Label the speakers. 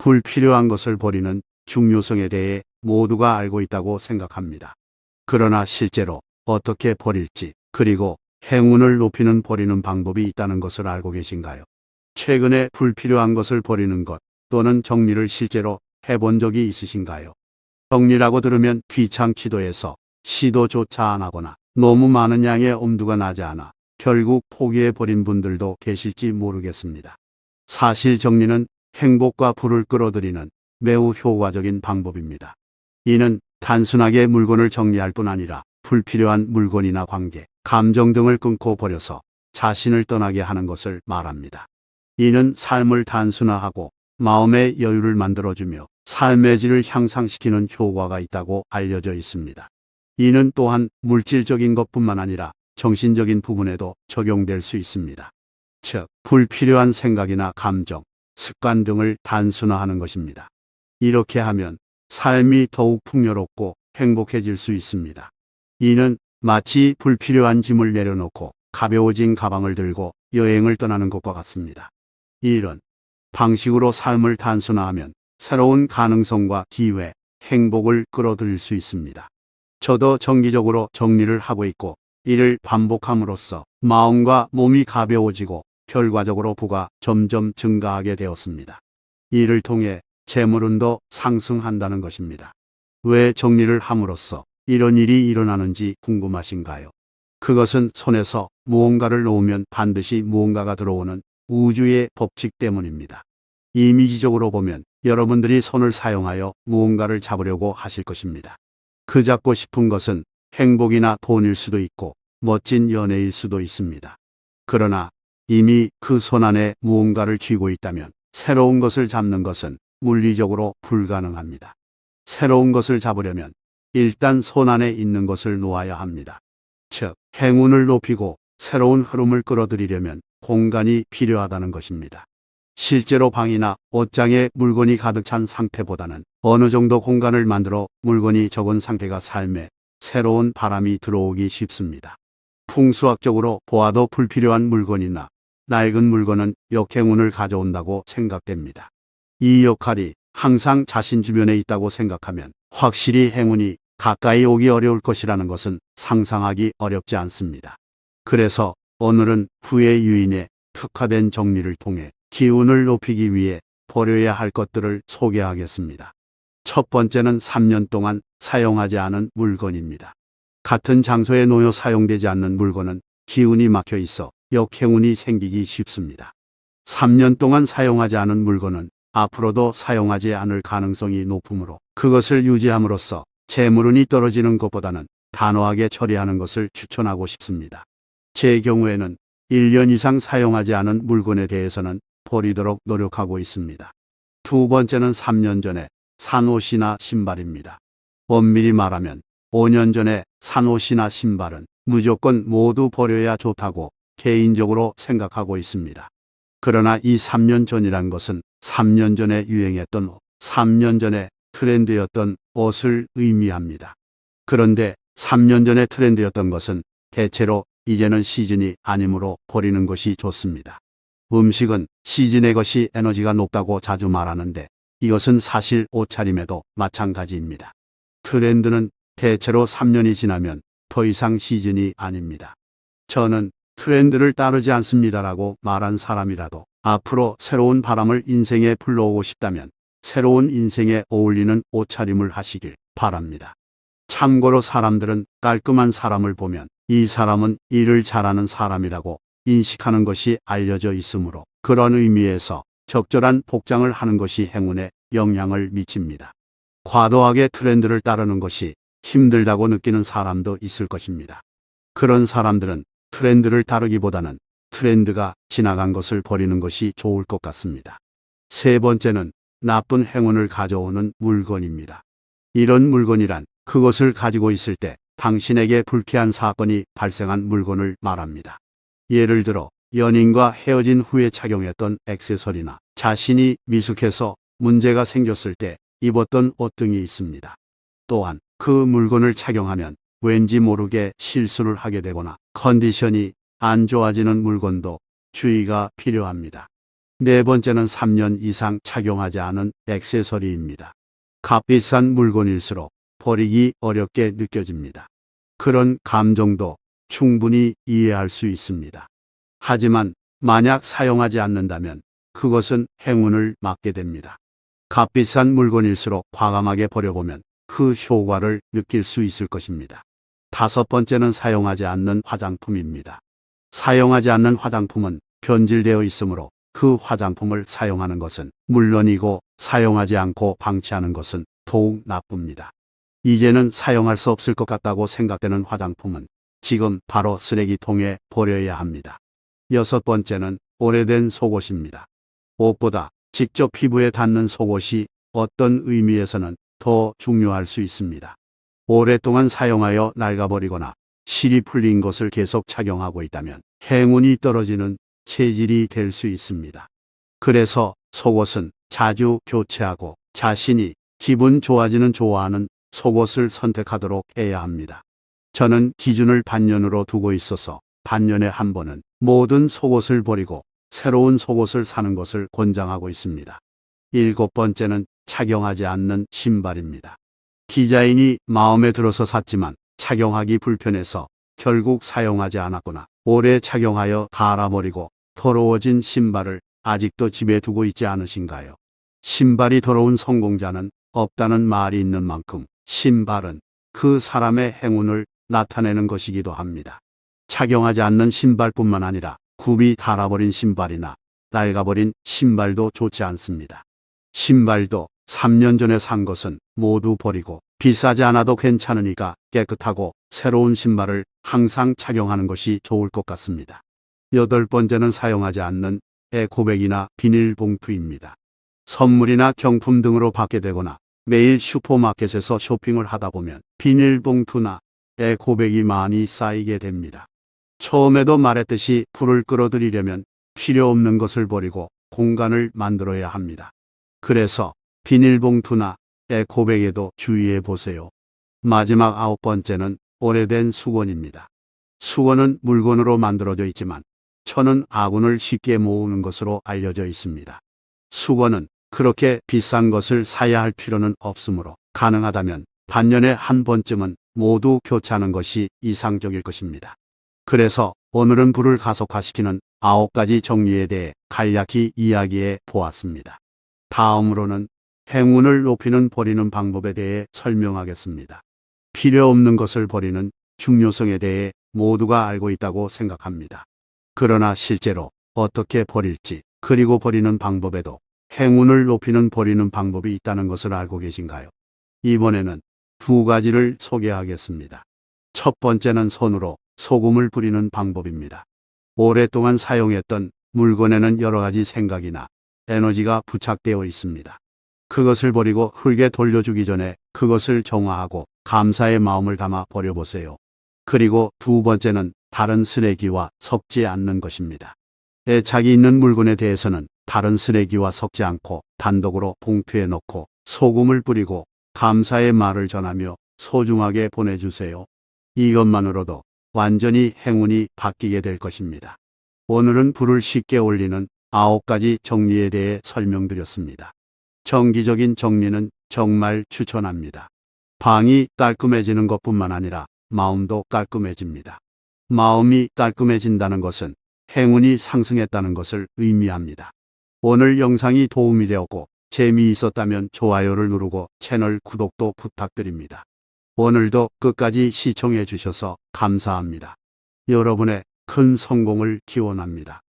Speaker 1: 불필요한 것을 버리는 중요성에 대해 모두가 알고 있다고 생각합니다. 그러나 실제로 어떻게 버릴지, 그리고 행운을 높이는 버리는 방법이 있다는 것을 알고 계신가요? 최근에 불필요한 것을 버리는 것 또는 정리를 실제로 해본 적이 있으신가요? 정리라고 들으면 귀찮기도 해서 시도조차 안 하거나 너무 많은 양의 엄두가 나지 않아 결국 포기해버린 분들도 계실지 모르겠습니다. 사실 정리는 행복과 부를 끌어들이는 매우 효과적인 방법입니다. 이는 단순하게 물건을 정리할 뿐 아니라 불필요한 물건이나 관계, 감정 등을 끊고 버려서 자신을 떠나게 하는 것을 말합니다. 이는 삶을 단순화하고 마음의 여유를 만들어주며 삶의 질을 향상시키는 효과가 있다고 알려져 있습니다. 이는 또한 물질적인 것뿐만 아니라 정신적인 부분에도 적용될 수 있습니다. 즉, 불필요한 생각이나 감정, 습관 등을 단순화하는 것입니다. 이렇게 하면 삶이 더욱 풍요롭고 행복해질 수 있습니다. 이는 마치 불필요한 짐을 내려놓고 가벼워진 가방을 들고 여행을 떠나는 것과 같습니다. 이런 방식으로 삶을 단순화하면 새로운 가능성과 기회, 행복을 끌어들일 수 있습니다. 저도 정기적으로 정리를 하고 있고 이를 반복함으로써 마음과 몸이 가벼워지고 결과적으로 부가 점점 증가하게 되었습니다. 이를 통해 재물운도 상승한다는 것입니다. 왜 정리를 함으로써 이런 일이 일어나는지 궁금하신가요? 그것은 손에서 무언가를 놓으면 반드시 무언가가 들어오는 우주의 법칙 때문입니다. 이미지적으로 보면 여러분들이 손을 사용하여 무언가를 잡으려고 하실 것입니다. 그 잡고 싶은 것은 행복이나 돈일 수도 있고 멋진 연애일 수도 있습니다. 그러나 이미 그 손 안에 무언가를 쥐고 있다면 새로운 것을 잡는 것은 물리적으로 불가능합니다. 새로운 것을 잡으려면 일단 손 안에 있는 것을 놓아야 합니다. 즉, 행운을 높이고 새로운 흐름을 끌어들이려면 공간이 필요하다는 것입니다. 실제로 방이나 옷장에 물건이 가득 찬 상태보다는 어느 정도 공간을 만들어 물건이 적은 상태가 삶에 새로운 바람이 들어오기 쉽습니다. 풍수학적으로 보아도 불필요한 물건이나 낡은 물건은 역행운을 가져온다고 생각됩니다. 이 역할이 항상 자신 주변에 있다고 생각하면 확실히 행운이 가까이 오기 어려울 것이라는 것은 상상하기 어렵지 않습니다. 그래서 오늘은 부의 유인에 특화된 정리를 통해 기운을 높이기 위해 버려야 할 것들을 소개하겠습니다. 첫 번째는 3년 동안 사용하지 않은 물건입니다. 같은 장소에 놓여 사용되지 않는 물건은 기운이 막혀 있어 역행운이 생기기 쉽습니다. 3년 동안 사용하지 않은 물건은 앞으로도 사용하지 않을 가능성이 높으므로 그것을 유지함으로써 재물운이 떨어지는 것보다는 단호하게 처리하는 것을 추천하고 싶습니다. 제 경우에는 1년 이상 사용하지 않은 물건에 대해서는 버리도록 노력하고 있습니다. 두 번째는 3년 전에 산 옷이나 신발입니다. 엄밀히 말하면 5년 전에 산 옷이나 신발은 무조건 모두 버려야 좋다고 개인적으로 생각하고 있습니다. 그러나 이 3년 전이란 것은 3년 전에 유행했던 옷, 3년 전에 트렌드였던 옷을 의미합니다. 그런데 3년 전에 트렌드였던 것은 대체로 이제는 시즌이 아니므로 버리는 것이 좋습니다. 음식은 시즌의 것이 에너지가 높다고 자주 말하는데 이것은 사실 옷차림에도 마찬가지입니다. 트렌드는 대체로 3년이 지나면 더 이상 시즌이 아닙니다. 저는 트렌드를 따르지 않습니다라고 말한 사람이라도 앞으로 새로운 바람을 인생에 불러오고 싶다면 새로운 인생에 어울리는 옷차림을 하시길 바랍니다. 참고로 사람들은 깔끔한 사람을 보면 이 사람은 일을 잘하는 사람이라고 인식하는 것이 알려져 있으므로 그런 의미에서 적절한 복장을 하는 것이 행운에 영향을 미칩니다. 과도하게 트렌드를 따르는 것이 힘들다고 느끼는 사람도 있을 것입니다. 그런 사람들은 트렌드를 따르기보다는 트렌드가 지나간 것을 버리는 것이 좋을 것 같습니다. 세 번째는 나쁜 행운을 가져오는 물건입니다. 이런 물건이란 그것을 가지고 있을 때 당신에게 불쾌한 사건이 발생한 물건을 말합니다. 예를 들어 연인과 헤어진 후에 착용했던 액세서리나 자신이 미숙해서 문제가 생겼을 때 입었던 옷 등이 있습니다. 또한 그 물건을 착용하면 왠지 모르게 실수를 하게 되거나 컨디션이 안 좋아지는 물건도 주의가 필요합니다. 네 번째는 3년 이상 착용하지 않은 액세서리입니다. 값비싼 물건일수록 버리기 어렵게 느껴집니다. 그런 감정도 충분히 이해할 수 있습니다. 하지만 만약 사용하지 않는다면 그것은 행운을 맞게 됩니다. 값비싼 물건일수록 과감하게 버려보면 그 효과를 느낄 수 있을 것입니다. 다섯 번째는 사용하지 않는 화장품입니다. 사용하지 않는 화장품은 변질되어 있으므로 그 화장품을 사용하는 것은 물론이고 사용하지 않고 방치하는 것은 더욱 나쁩니다. 이제는 사용할 수 없을 것 같다고 생각되는 화장품은 지금 바로 쓰레기통에 버려야 합니다. 여섯 번째는 오래된 속옷입니다. 옷보다 직접 피부에 닿는 속옷이 어떤 의미에서는 더 중요할 수 있습니다. 오랫동안 사용하여 낡아버리거나 실이 풀린 것을 계속 착용하고 있다면 행운이 떨어지는 체질이 될 수 있습니다. 그래서 속옷은 자주 교체하고 자신이 기분 좋아하는 속옷을 선택하도록 해야 합니다. 저는 기준을 반년으로 두고 있어서 반년에 한 번은 모든 속옷을 버리고 새로운 속옷을 사는 것을 권장하고 있습니다. 일곱 번째는 착용하지 않는 신발입니다. 디자인이 마음에 들어서 샀지만 착용하기 불편해서 결국 사용하지 않았거나 오래 착용하여 닳아버리고 더러워진 신발을 아직도 집에 두고 있지 않으신가요? 신발이 더러운 성공자는 없다는 말이 있는 만큼 신발은 그 사람의 행운을 나타내는 것이기도 합니다. 착용하지 않는 신발뿐만 아니라 굽이 닳아버린 신발이나 낡아버린 신발도 좋지 않습니다. 신발도 3년 전에 산 것은 모두 버리고 비싸지 않아도 괜찮으니까 깨끗하고 새로운 신발을 항상 착용하는 것이 좋을 것 같습니다. 여덟 번째는 사용하지 않는 에코백이나 비닐봉투입니다. 선물이나 경품 등으로 받게 되거나 매일 슈퍼마켓에서 쇼핑을 하다 보면 비닐봉투나 에코백이 많이 쌓이게 됩니다. 처음에도 말했듯이 불을 끌어들이려면 필요 없는 것을 버리고 공간을 만들어야 합니다. 그래서 비닐봉투나 에코백에도 주의해 보세요. 마지막 아홉 번째는 오래된 수건입니다. 수건은 물건으로 만들어져 있지만 천은 아군을 쉽게 모으는 것으로 알려져 있습니다. 수건은 그렇게 비싼 것을 사야 할 필요는 없으므로 가능하다면 반년에 한 번쯤은 모두 교체하는 것이 이상적일 것입니다. 그래서 오늘은 불을 가속화시키는 9가지 정리에 대해 간략히 이야기해 보았습니다. 다음으로는 행운을 높이는 버리는 방법에 대해 설명하겠습니다. 필요 없는 것을 버리는 중요성에 대해 모두가 알고 있다고 생각합니다. 그러나 실제로 어떻게 버릴지 그리고 버리는 방법에도 행운을 높이는 버리는 방법이 있다는 것을 알고 계신가요? 이번에는 두 가지를 소개하겠습니다. 첫 번째는 손으로 소금을 뿌리는 방법입니다. 오랫동안 사용했던 물건에는 여러 가지 생각이나 에너지가 부착되어 있습니다. 그것을 버리고 흙에 돌려주기 전에 그것을 정화하고 감사의 마음을 담아 버려보세요. 그리고 두 번째는 다른 쓰레기와 섞지 않는 것입니다. 애착이 있는 물건에 대해서는 다른 쓰레기와 섞지 않고 단독으로 봉투에 넣고 소금을 뿌리고 감사의 말을 전하며 소중하게 보내주세요. 이것만으로도 완전히 행운이 바뀌게 될 것입니다. 오늘은 불을 쉽게 올리는 9가지 정리에 대해 설명드렸습니다. 정기적인 정리는 정말 추천합니다. 방이 깔끔해지는 것뿐만 아니라 마음도 깔끔해집니다. 마음이 깔끔해진다는 것은 행운이 상승했다는 것을 의미합니다. 오늘 영상이 도움이 되었고 재미있었다면 좋아요를 누르고 채널 구독도 부탁드립니다. 오늘도 끝까지 시청해 주셔서 감사합니다. 여러분의 큰 성공을 기원합니다.